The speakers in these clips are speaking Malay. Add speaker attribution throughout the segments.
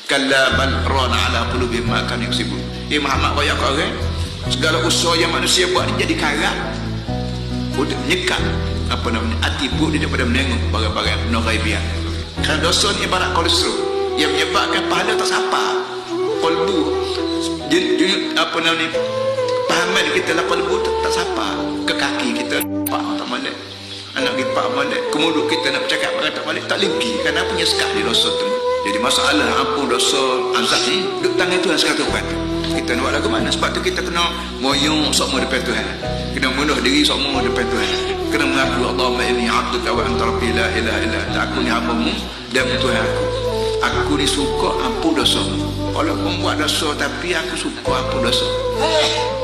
Speaker 1: Kalla bal rana ala qulubihim ma kanu yaksibun. Muhammad royak orang segala usaha yang manusia buat ni jadi karat, untuk menyekat apa namanya hati buruk dia daripada menengok barang-barang noghaibiyah. Kerana dosa ni ibarat kolesterol yang menyebabkan pahala tak sapa. Kolbu apa namanya pahaman kita lah, kolbu tak sapa ke kaki kita pak tak balik, anak kita pak balik, ke mulut kita nak bercakap barang tak balik, tak legi kerana punya sekat di dosa tu. Jadi masalah ampun dosa azab ni duduk tangan Tuhan 100%. Kita nak buat lagu mana? Sebab tu kita kena moyong semua depan Tuhan, kena bunuh diri semua depan Tuhan, kena mengaku Allahumma inni abduka wa anta rabbi la ilaha illa anta, aku ni hambamu dan Tuhan aku ni suka ampun dosa. Walaupun buat dosa tapi aku suka ampun dosa.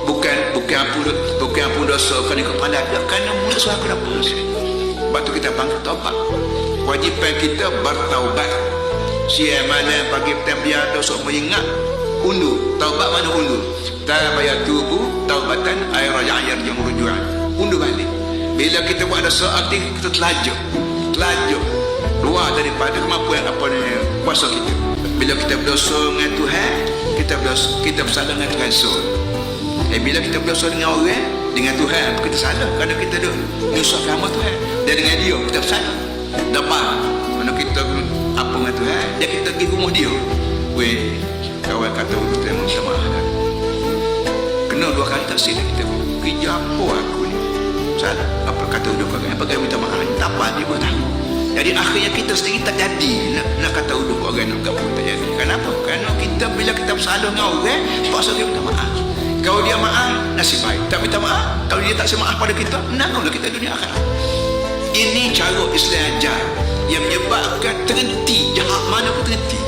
Speaker 1: Bukan ampun dosa kerana kepala ada, kerana mulut suara aku dah ampun dosa. Sebab tu kita panggil taubat. Wajiban kita bertaubat. Siang malam pagi petang biar dosa mengingat undur. Taubat mana undur? Tabayatubu taubatan ay raja'an yang rujuan. Undur balik. Bila kita buat dosa aktif, kita telajuk luar daripada kemampuan apa ni kuasa kita. Bila kita berdosa dengan Tuhan, kita bersalah dengan Tuhan. Bila kita berdosa dengan orang, dengan Tuhan kita salah kerana kita dah menyusahkan hamba Tuhan, dan dengan dia kita bersalah. Dapat mana kita apa dengan Tuhan, dan kita pergi rumah dia, weh kawan kata kita minta maaf, kena 2 kali tak silap kita, kerja apa aku ni salah, apa kata udah pakai minta maaf, tak apa dia pun tahu. Jadi akhirnya kita sendiri tak jadi nak kata uduk orang nak pun tak jadi. Kenapa? Kerana kita bila kita bersalah dengan orang, paksa dia minta maaf. Kalau dia maaf, nasib baik. Tak minta maaf, kalau dia tak semaaf pada kita, menanglah kita dunia akhirat. Ini cara Islam ajar yang menyebabkan terhenti jahat mana pun terhenti.